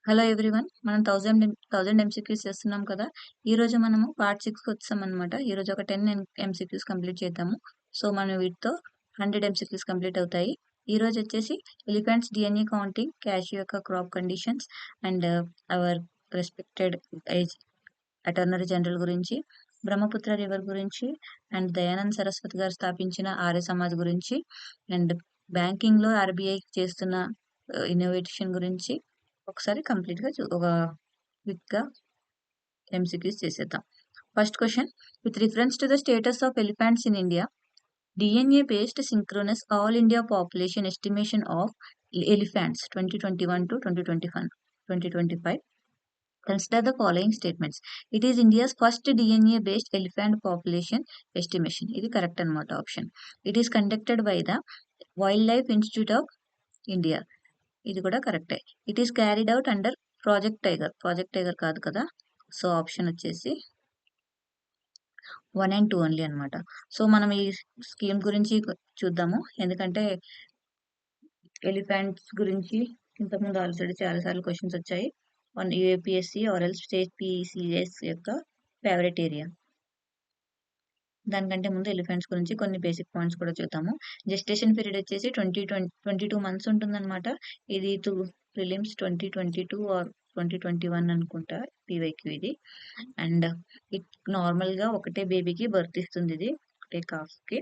Hello everyone. మనం 1000 MCQs చేస్తున్నాం కదా! ఈరోజు మనము పార్ట్ 6కి వచ్చామనమాట. ఈరోజు ఒక 10 ఎంసీక్యూస్ కంప్లీట్ చేద్దాము. సో, మనం వీటితో 100 ఎంసీక్యూస్ కంప్లీట్ అవుతాయి. ఈరోజు వచ్చేసి ఎలిఫెంట్స్ డీఎన్ఏ కౌంటింగ్, క్యాష్యూ యొక్క crop conditions and hour respected age అటార్నరీ general గురించి, బ్రహ్మపుత్ర రివర్ గురించి అండ్ దయానంద్ సరస్వతి గారు స్థాపించిన ఆర్య సమాజ్ గురించి అండ్ బ్యాంకింగ్‌లో ఆర్‌బీఐ చేస్తున్న ఇన్నోవేషన్ గురించి ఒకసారి కంప్లీట్‌గా ఒక క్విక్‌గా ఎంసీక్యూస్ చేసేద్దాం. First question, with reference to the status of elephants in India, DNA based synchronous all India population estimation of elephants 2021 to 2025. Consider the following statements. It is India's first DNA based elephant population estimation. ఇది correct అన్నమాట option. It is conducted by the Wildlife Institute of India. ఇది కూడా కరెక్టే. It is carried out under Project Tiger. Project Tiger కాదు కదా. So option వచ్చేసి 1 and 2 only అన్నమాట. So మనం ఈ స్కీమ్ గురించి చూద్దాము. ఎందుకంటే ఎలిఫెంట్స్ గురించి ఇంతకుముందు ఆల్రెడీ చాలా సార్లు క్వశ్చన్స్ వచ్చాయి. యూఏపీఎస్సీ ఆర్ ఎల్స్ స్టేట్ పీసీఎస్ యొక్క ఫేవరెట్ ఏరియా. దానికంటే ముందు ఎలిఫెంట్స్ గురించి కొన్ని బేసిక్ పాయింట్స్ కూడా చూద్దాము. జెస్టేషన్ పీరియడ్ వచ్చేసి 22 మంత్స్ ఉంటుందన్నమాట. ఇది ప్రిలిమ్స్ 2022 ఆర్ 2021 అనుకుంటా పీవైక్యూ ఇది. అండ్ నార్మల్గా ఒకటే బేబీకి బర్త్ ఇస్తుంది ఇది, ఒకటే కాఫ్కి.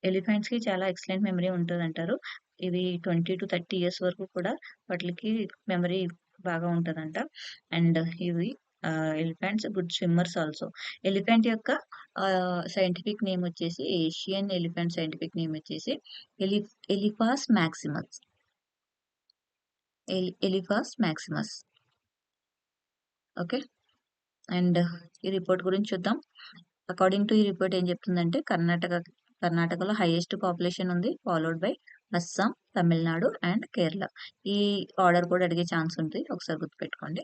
ఎలిఫెంట్స్కి చాలా ఎక్సలెంట్ మెమరీ ఉంటుంది అంటారు. ఇది 20 to 30 years వరకు కూడా వాటికి మెమరీ బాగా ఉంటుందంట. అండ్ ఇవి elephants good swimmers also. Elephant యొక్క సైంటిఫిక్ నేమ్ వచ్చేసి, ఏషియన్ ఎలిఫెంట్ సైంటిఫిక్ నేమ్ వచ్చేసి Elephas Maximus. Elephas Maximus. Okay. And ఈ రిపోర్ట్ గురించి చూద్దాం. అకార్డింగ్ టు ఈ రిపోర్ట్ ఏం చెప్తుందంటే కర్ణాటకలో హైయెస్ట్ పాపులేషన్ ఉంది, followed by Assam, Tamil Nadu and Kerala. ఈ ఆర్డర్ కూడా అడిగే ఛాన్స్ ఉంది, ఒకసారి గుర్తుపెట్టుకోండి.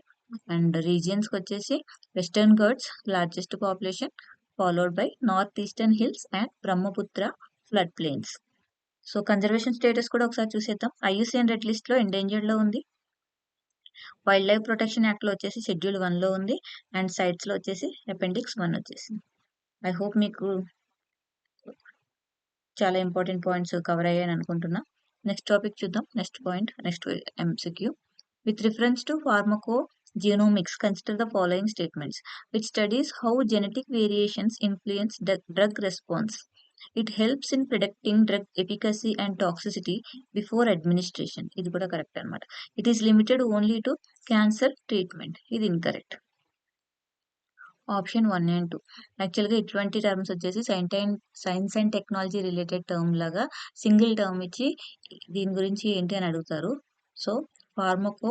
అండ్ రీజియన్స్కి వచ్చేసి western Ghats largest population, followed by north eastern hills and Brahmaputra flood planes. So conservation status కూడా ఒకసారి చూసేద్దాం. ఐయుసిఎన్ రెడ్ లిస్ట్ లో ఎండేంజర్డ్ లో ఉంది. వైల్డ్ లైఫ్ ప్రొటెక్షన్ యాక్ట్ లో వచ్చేసి షెడ్యూల్ 1 లో ఉంది. అండ్ సైట్స్ లో వచ్చేసి అపెండిక్స్ 1 వచ్చేసి. ఐ హోప్ మీకు చాలా ఇంపార్టెంట్ పాయింట్స్ కవర్ అయ్యాయని అనుకుంటున్నా. నెక్స్ట్ టాపిక్ చూద్దాం. Next point, next MCQ. With reference to pharmacogenomics, consider the following statements. Which studies how genetic variations influence drug response. It helps in predicting drug efficacy and toxicity before administration. ఇది కూడా correct అన్నమాట. It is limited only to cancer treatment. ఇది incorrect. Option 1 and 2. యాక్చువల్గా ఇటువంటి terms వచ్చేసి science and technology related term లాగా single term ఇచ్చి దీని గురించి ఏంటి అని అడుగుతారు. సో ఫార్మకో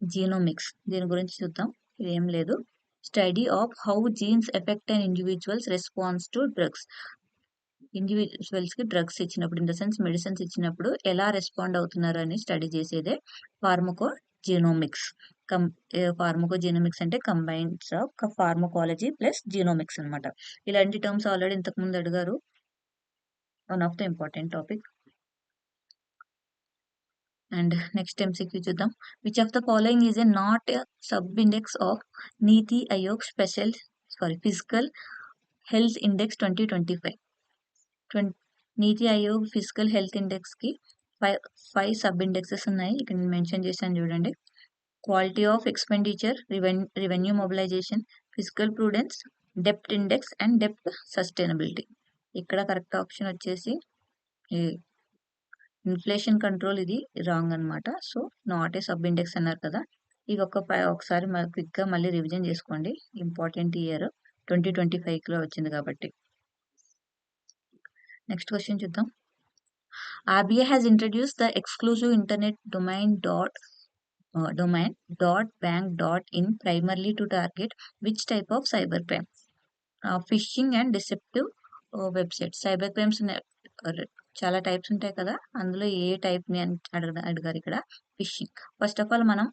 జీనోమిక్స్, దీని గురించి చూద్దాం. ఇదేం లేదు. Study of how genes effect and individuals response to drugs. ఇండివిజువల్స్కి డ్రగ్స్ ఇచ్చినప్పుడు, ఇన్ ద సెన్స్ మెడిసిన్స్ ఇచ్చినప్పుడు ఎలా రెస్పాండ్ అవుతున్నారు అని స్టడీ చేసేదే ఫార్మకో జీనోమిక్స్. ఫార్మకోజెనోమిక్స్ అంటే combines of pharmacology plus genomics అన్నమాట. ఇలాంటి టర్మ్స్ ఆల్రెడీ ఇంతకు ముందు అడిగారు. One of the important topic. And next MCQ చూద్దాం. Which of the following is a not sub index of NITI Aayog physical health index 2025. NITI Aayog physical health index కి 5 sub indexes ఉన్నాయి. ఇక్కడ నేను మెన్షన్ చేశాను చూడండి. Quality of expenditure, revenue mobilisation, physical Prudence, depth index and depth sustainability. ఇక్కడ correct option వచ్చేసి inflation control. ఇది wrong అన్నమాట. So not a sub index అన్నారు కదా. ఇది ఒకసారి క్విక్గా మళ్ళీ రివిజన్ చేసుకోండి. ఇంపార్టెంట్ ఇయర్ 2025లో వచ్చింది కాబట్టి. నెక్స్ట్ క్వశ్చన్ చూద్దాం. RBI has introduced the exclusive internet domain .bank.in primarily to target which type of cybercrime? Phishing and deceptive websites. Cyber crimes చాలా టైప్స్ ఉంటాయి కదా, అందులో ఏ టైప్ ని అడిగారు ఇక్కడ. ఫిషింగ్. ఫస్ట్ ఆఫ్ ఆల్ మనం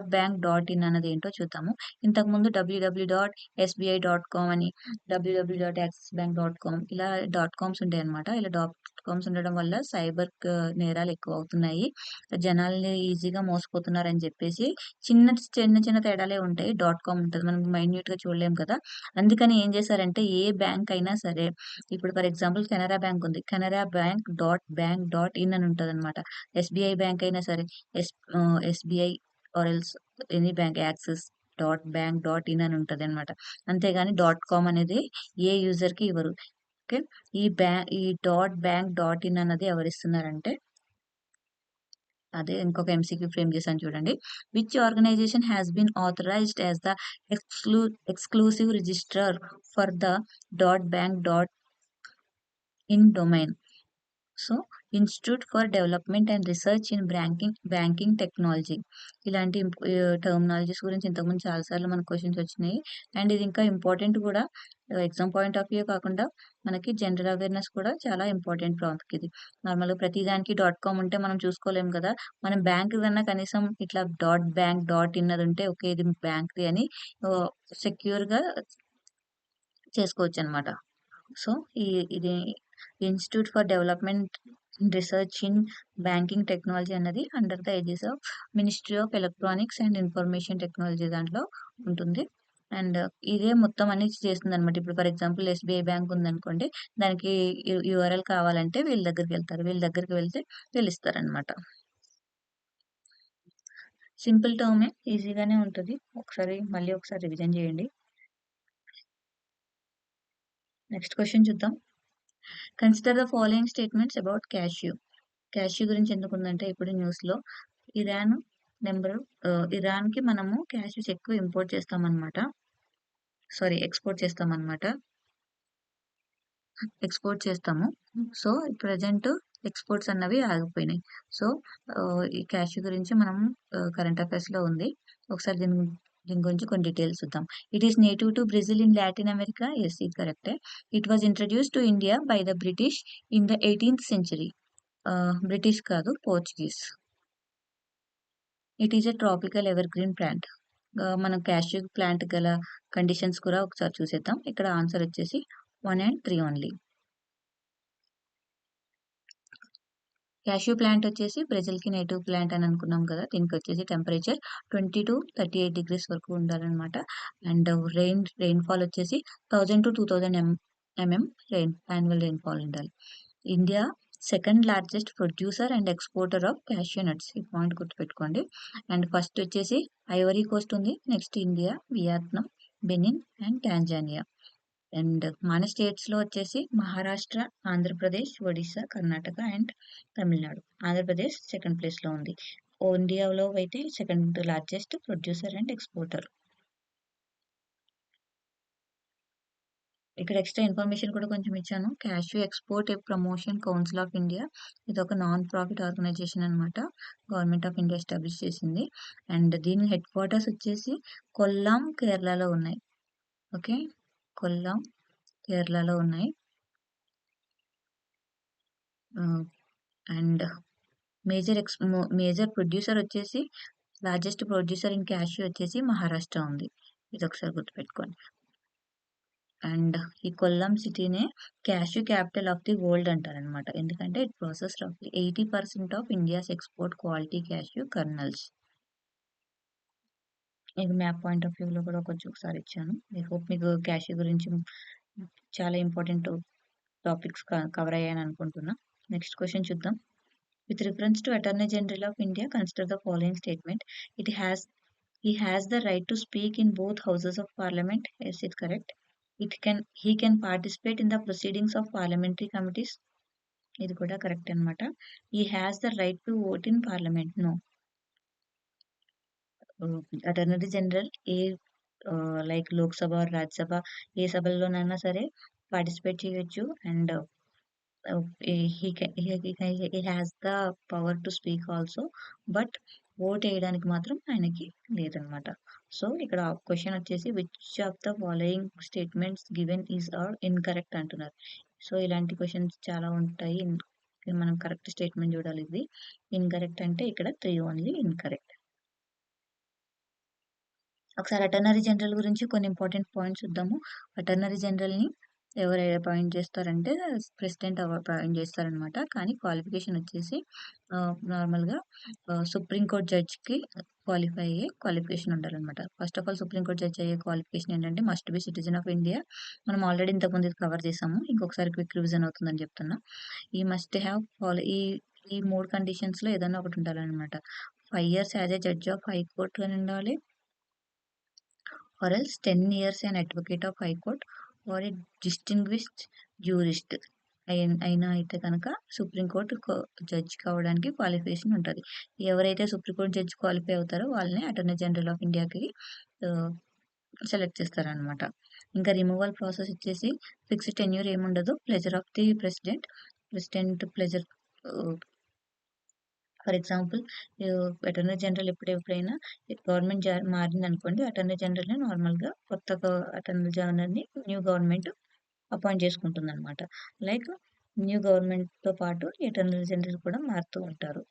.bank.in అన్నది ఏంటో చూద్దాము. ఇంతకుముందు www.sbi.com అని, www.axisbank.com ఇలా డాట్ కామ్స్ ఉంటాయన్నమాట. ఇలా డాట్ కామ్స్ ఉండడం వల్ల సైబర్ నేరాలు ఎక్కువ అవుతున్నాయి. జనాల్ని ఈజీగా మోసపోతున్నారని చెప్పేసి చిన్న తేడాలే ఉంటాయి. డాట్ కామ్ ఉంటది. మనం మైన్యూట్‌గా చూడలేం కదా! అందుకని ఏం చేశారంటే ఏ బ్యాంక్ అయినా సరే ఇప్పుడు ఫర్ ఎగ్జాంపుల్ కెనరా బ్యాంక్ ఉంది. కెనరా బ్యాంక్ .bank.in అని ఉంటదన్నమాట. ఎస్‌బీఐ బ్యాంక్ అయినా సరే SBI or else any bank axis .bank.in అని ఉంటదనమాట. అంతేగాని .com అనేది ఏ యూజర్‌కి ఇవ్వరు. ఓకే. ఈ .bank.in అన్నది ఎవరిస్తున్నారంటే అదే ఇంకొక ఎంసీక్యూ ఫ్రేమ్ చేశాను చూడండి. Which organisation has been authorised as the exclusive registrar for the .bank.in domain. So, institute for development and research in banking technology. ఇలాంటి టెర్మినాలజీస్ గురించి ఇంతకుముందు చాలా సార్లు మనకు క్వెషన్స్ వచ్చినాయి. అండ్ ఇది ఇంకా ఇంపార్టెంట్ కూడా. ఎగ్జామ్ పాయింట్ ఆఫ్ వ్యూ కాకుండా మనకి జనరల్ అవేర్‌నెస్ కూడా చాలా ఇంపార్టెంట్ టాపిక్ ఇది. నార్మల్‌గా ప్రతి దానికి .com ఉంటే మనం చూసుకోలేం కదా! మనం బ్యాంక్ కన్నా కనీసం ఇట్లా .bank.in అది ఉంటే ఓకే. ఇది బ్యాంక్‌ది అని ఆహ్, సెక్యూర్‌గా చేసుకోవచ్చనమాట. సో, ఇది institute for development and research in banking technology అన్నది under the aegis of ministry of electronics and information technology దాంట్లో ఉంటుంది. అండ్ ఇదే మొత్తం అన్ని చేస్తుందనమాట. ఇప్పుడు ఫర్ ఎగ్జాంపుల్ ఎస్‌బీఐ బ్యాంక్ ఉందనుకోండి. దానికి యూఆర్ఎల్ కావాలంటే వీళ్ళ దగ్గరికెళ్తారు. వీళ్ళ దగ్గరికి వెళ్తే వీళ్ళిస్తారనమాట. సింపుల్ టర్మే ఈజీగానే ఉంటది. మళ్ళీ ఒకసారి రివిజన్ చేయండి. నెక్స్ట్ క్వెషన్ చూద్దాం. Consider the following statements about cashew. Cashew గురించి ఎందుకుందంటే ఇప్పుడు న్యూస్‌లో ఇరాన్ ఇరాన్‌కి మనము క్యాష్యూస్ ఎక్కువ ఇంపోర్ట్ చేస్తామనమాట. ఎక్స్‌పోర్ట్ చేస్తామనమాట. ఎక్స్‌పోర్ట్ చేస్తాము. సో, ప్రెజెంట్ ఎక్స్‌పోర్ట్స్ అన్నవి ఆగిపోయినాయి. సో, ఈ క్యాష్యూ గురించి మనం కరెంట్ అఫైర్స్‌లో ఉంది. ఒకసారి దీని గురించి కొన్ని డీటెయిల్స్ చూద్దాం. It is native to Brazil in Latin America. Yes, ఇది కరెక్టే. It was introduced to India by the British in the 18th century. British కాదు, Portuguese. It is a tropical evergreen plant. మనం క్యాష్యూ ప్లాంట్ గల conditions కూడా ఒకసారి చూసేద్దాం. ఇక్కడ answer వచ్చేసి 1 అండ్ 3 ఓన్లీ. క్యాష్యూ ప్లాంట్ వచ్చేసి బ్రెజిల్‌కి నేటివ్ ప్లాంట్ అని అనుకున్నాం కదా! దీనికొచ్చేసి టెంపరేచర్ 20-38 డిగ్రీస్ వరకు ఉండాలనమాట. అండ్ రెయిన్‌ఫాల్ వచ్చేసి 1000-2000 ఎంఎం యాన్యువల్ రెయిన్‌ఫాల్ ఉండాలి. India second largest producer and exporter of cashew nuts. ఈ పాయింట్ గుర్తుపెట్టుకోండి. అండ్ ఫస్ట్ వచ్చేసి ఐవరీ కోస్ట్ ఉంది. Next India, Vietnam, Benin and Tanzania. And మన స్టేట్స్‌లో వచ్చేసి మహారాష్ట్ర, ఆంధ్రప్రదేశ్, ఒడిస్సా, కర్ణాటక అండ్ తమిళనాడు. ఆంధ్రప్రదేశ్ సెకండ్ ప్లేస్‌లో ఉంది. ఇండియాలో అయితే second largest producer and exporter. ఇక్కడ ఎక్స్‌ట్రా ఇన్ఫర్మేషన్ కూడా కొంచెం ఇచ్చాను. Cashew export promotion council of India. ఇదొక నాన్ ప్రాఫిట్ ఆర్గనైజేషన్ అనమాట. గవర్నమెంట్ ఆఫ్ ఇండియా ఎస్టాబ్లిష్ చేసింది. అండ్ దీని హెడ్ క్వార్టర్స్ వచ్చేసి కొల్లాం, కేరళలో ఉన్నాయి. ఓకే. కొల్లాం, కేరళలో ఉన్నాయి. అండ్ మేజర్ ప్రొడ్యూసర్ వచ్చేసి లార్జెస్ట్ ప్రొడ్యూసర్ ఇన్ క్యాష్యూ వచ్చేసి మహారాష్ట్ర ఉంది. ఇది ఒకసారి గుర్తుపెట్టుకోండి. అండ్ ఈ కొల్లం సిటీనే cashew capital of the world అంటారనమాట. ఎందుకంటే ఇట్ ప్రాసెస్ రఫ్లీ 80% of India's export quality cashew kernels. ఇది మ్యాప్ పాయింట్ ఆఫ్ వ్యూలో కూడా కొంచెం ఒకసారి ఇచ్చాను. ఐ హోప్ మీకు క్యాష్యూ గురించి చాలా ఇంపార్టెంట్ టాపిక్స్ కవర్ అయ్యాయని అనుకుంటున్నా. నెక్స్ట్ క్వెషన్ చూద్దాం. With reference to Attorney General of India, consider the following statement. He has the right to speak in both houses of parliament. Yes, it's correct. He can participate in the proceedings of parliamentary committees. ఇది కూడా correct అనమాట. He has the right to vote in parliament. No. Attorney general like Lok Sabha, Rajya Sabha ఏ సభల్లోనైనా సరే participate చేయొచ్చు. And he has the power to speak also, but vote వేయడానికి మాత్రం ఆయనకి లేదనమాట. సో ఇక్కడ క్వశ్చన్ వచ్చేసి which of the following statements given is or incorrect అంటున్నారు. సో ఇలాంటి క్వశ్చన్స్ చాలా ఉంటాయి మనం కరెక్ట్ స్టేట్మెంట్ చూడాలి. ఇది ఇన్కరెక్ట్ అంటే ఇక్కడ 3 ఓన్లీ ఇన్కరెక్ట్. ఒకసారి అటార్నీ జనరల్ గురించి కొన్ని ఇంపార్టెంట్ పాయింట్స్ చూద్దాము. అటార్నీ జనరల్‌ని ఎవరు అపాయింట్ చేస్తారంటే ప్రెసిడెంట్ అపాయింట్ చేస్తారనమాట. కానీ క్వాలిఫికేషన్ వచ్చేసి నార్మల్‌గా సుప్రీం కోర్ట్ జడ్జ్‌కి క్వాలిఫై అయ్యే క్వాలిఫికేషన్ ఉండాలనమాట. First of all supreme court judge అయ్యే క్వాలిఫికేషన్ ఏంటంటే must be citizen of India. మనం ఆల్రెడీ ఇంతకుముందు ఇది కవర్ చేసాము. ఇంకొకసారి క్విక్ రివిజన్ అవుతుందని చెప్తున్నా. ఈ మస్ట్ హ్యావ్ ఈ 3 కండిషన్స్‌లో ఏదైనా ఒకటి ఉండాలనమాట. 5 years as a judge of high court అని ఉండాలి. Or else 10 years an advocate of high court or a distinguished jurist అయినా అయితే కనుక సుప్రీంకోర్టు జడ్జ్ కావడానికి క్వాలిఫికేషన్ ఉంటుంది. ఎవరైతే సుప్రీంకోర్టు జడ్జ్ క్వాలిఫై అవుతారో వాళ్ళని అటార్నీ జనరల్ ఆఫ్ ఇండియాకి సెలెక్ట్ చేస్తారనమాట. ఇంకా రిమూవల్ ప్రాసెస్ వచ్చేసి ఫిక్స్డ్ టెన్యూర్ ఏముండదు. Pleasure of the president pleasure. For example attorney general ఎప్పుడైనా గవర్నమెంట్ మారిందనుకోండి, అటార్నీ జనరల్ని నార్మల్గా కొత్తగా అటార్నీ జనరల్ని న్యూ గవర్నమెంట్ అపాయింట్ చేసుకుంటుందన్నమాట. లైక్ న్యూ గవర్నమెంట్తో పాటు అటార్నీ జనరల్ కూడా మారుతూ ఉంటారు.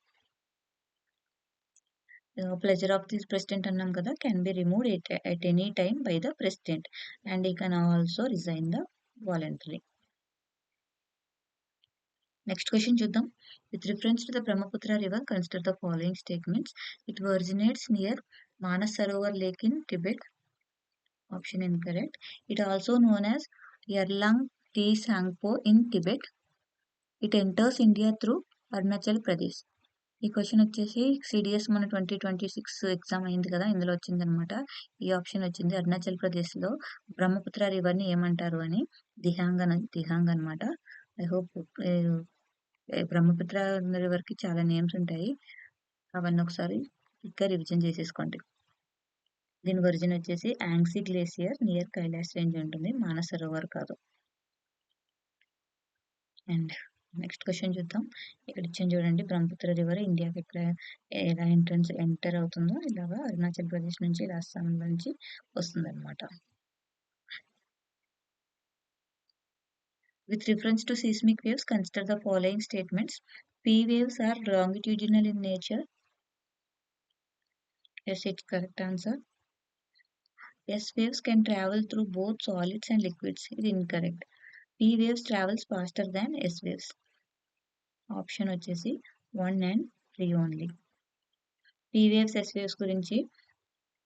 ప్లెజర్ ఆఫ్ ది ప్రెసిడెంట్ అన్నాం కదా, can be removed at any time by the president and he can also resign the voluntary. Next question చూద్దాం. With reference to the Brahmaputra river, consider the following statements. It originates near Manas Sarovar Lake in Tibet. Option incorrect. It also known as Yerlang Tsangpo in Tibet. It enters India through Arunachal Pradesh. ఈ question వచ్చేసి CDS మన 2026 exam అయింది కదా, ఇందులో వచ్చిందనమాట. ఈ option వచ్చింది. అరుణాచల్ ప్రదేశ్లో బ్రహ్మపుత్ర రివర్ని ఏమంటారు అని. దిహాంగ్ అనమాట. ఐ హోప్ బ్రహ్మపుత్ర రివర్కి చాలా నేమ్స్ ఉంటాయి, అవన్నీ ఒకసారి ఇంకా రివిజన్ చేసేసుకోండి. దీని ఒరిజిన్ వచ్చేసి యాంగ్సీ గ్లేసియర్ నియర్ కైలాస్ రేంజ్ ఉంటుంది, మానస సరోవర్ కాదు. అండ్ నెక్స్ట్ క్వశ్చన్ చూద్దాం. ఇక్కడ ఇచ్చిన చూడండి, బ్రహ్మపుత్ర రివర్ ఇండియాకి ఎలా ఎంటర్ అవుతుందో ఇలాగా అరుణాచల్ ప్రదేశ్ నుంచి రాజస్థాన్ నుంచి వస్తుంది అనమాట. With reference to seismic waves, consider the following statements. P waves are longitudinal in nature. Yes, it's correct answer. S waves can travel through both solids and liquids. It's incorrect. P waves travels faster than S waves. Option వచ్చేసి 1 and 3 only. P waves, S waves గురించి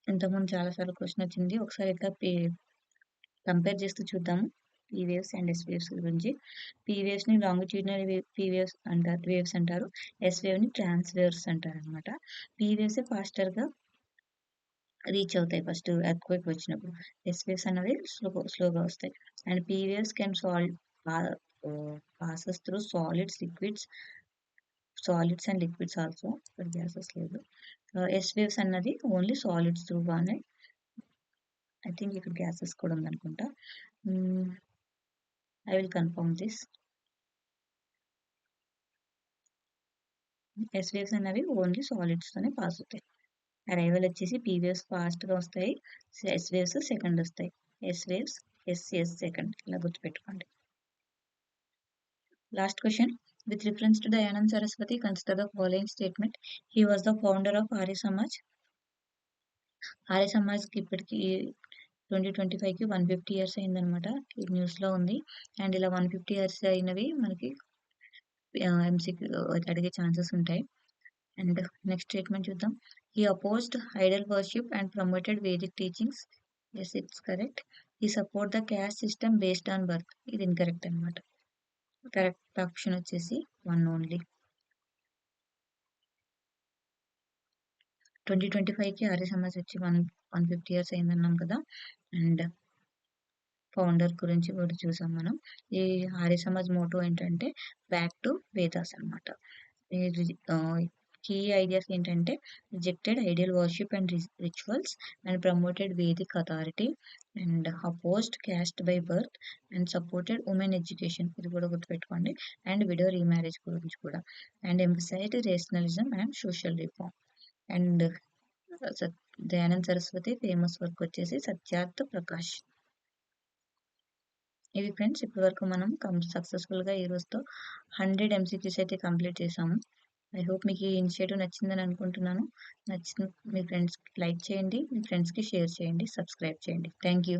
ఇంతకుముందు చాలాసార్లు question వచ్చింది. ఒకసారి ఇట్లా compare చేస్తూ చూద్దాము. P waves and S waves గురించి. P waves ని లాంగిట్యూడినల్ వేవ్స్ అంటారు. S wave ని ట్రాన్స్వేవ్స్ అంటారు అనమాట. P waves ఫాస్టర్గా రీచ్ అవుతాయి ఫస్ట్ ఎర్త్క్వేక్ వచ్చినప్పుడు. S waves అనేవి స్లోగా వస్తాయి. And P waves can passes through solids and liquids also. ఇక్కడ గ్యాసెస్ లేదు. S waves అన్నది ఓన్లీ సాలిడ్స్ త్రూగానే. ఐ థింక్ ఇక్కడ గ్యాసెస్ కూడా ఉందనుకుంటా. I will confirm this. S waves అనేవి ఓన్లీ సాలిడ్స్ తోనే పాస్ అవుతాయి. అరైవల్ వచ్చేసి P waves ఫాస్ట్గా వస్తాయి, S waves సెకండ్ వస్తాయి. S waves S సెకండ్, ఇలా గుర్తుపెట్టుకోండి. Last question. With reference to Dayanand Saraswati, consider the following statement. He was the founder of Arya Samaj. Arya సమాజ్కి ఇప్పటికి 2025కి 150 years అయిందనమాట. ఈ న్యూస్లో ఉంది. అండ్ ఇలా 150 years అయినవి మనకి ఎంసీక్యూ అడిగే ఛాన్సెస్ ఉంటాయి. అండ్ నెక్స్ట్ స్టేట్మెంట్ చూద్దాం. He opposed idol worship and promoted Vedic teachings. Yes, it's correct. He support the caste system based on birth. ఇది ఇన్కరెక్ట్ అనమాట. కరెక్ట్ ఆప్షన్ వచ్చేసి 1 ఓన్లీ. 2025కి ఆర్య సమాజ్ వచ్చి 150 years అయిందన్నాం కదా. అండ్ ఫౌండర్ గురించి కూడా చూసాం మనం. ఈ ఆర్య సమాజ్ మోటో ఏంటంటే బ్యాక్ టు వేదాస్ అనమాట. కీ ఐడియాస్ ఏంటంటే rejected ideal worship and rituals and promoted Vedic authority and opposed cast by birth and supported women education. ఇది కూడా గుర్తుపెట్టుకోండి. అండ్ విడో రీమ్యారేజ్ గురించి కూడా. And emphasised rationalism and social reform. And Dayanand Saraswati famous work వచ్చేసి సత్యార్థ ప్రకాష్. ఇవి friends ఇప్పటి వరకు మనం సక్సెస్ఫుల్‌గా ఈ రోజుతో 100 ఎంసీక్యూస్ అయితే కంప్లీట్ చేశాము. ఐ హోప్ మీకు ఈ ఇనిషియేటివ్ నచ్చిందని అనుకుంటున్నాను. నచ్చిన మీ ఫ్రెండ్స్‌కి లైక్ చేయండి. మీ ఫ్రెండ్స్‌కి షేర్ చేయండి. సబ్స్క్రైబ్ చేయండి. Thank you.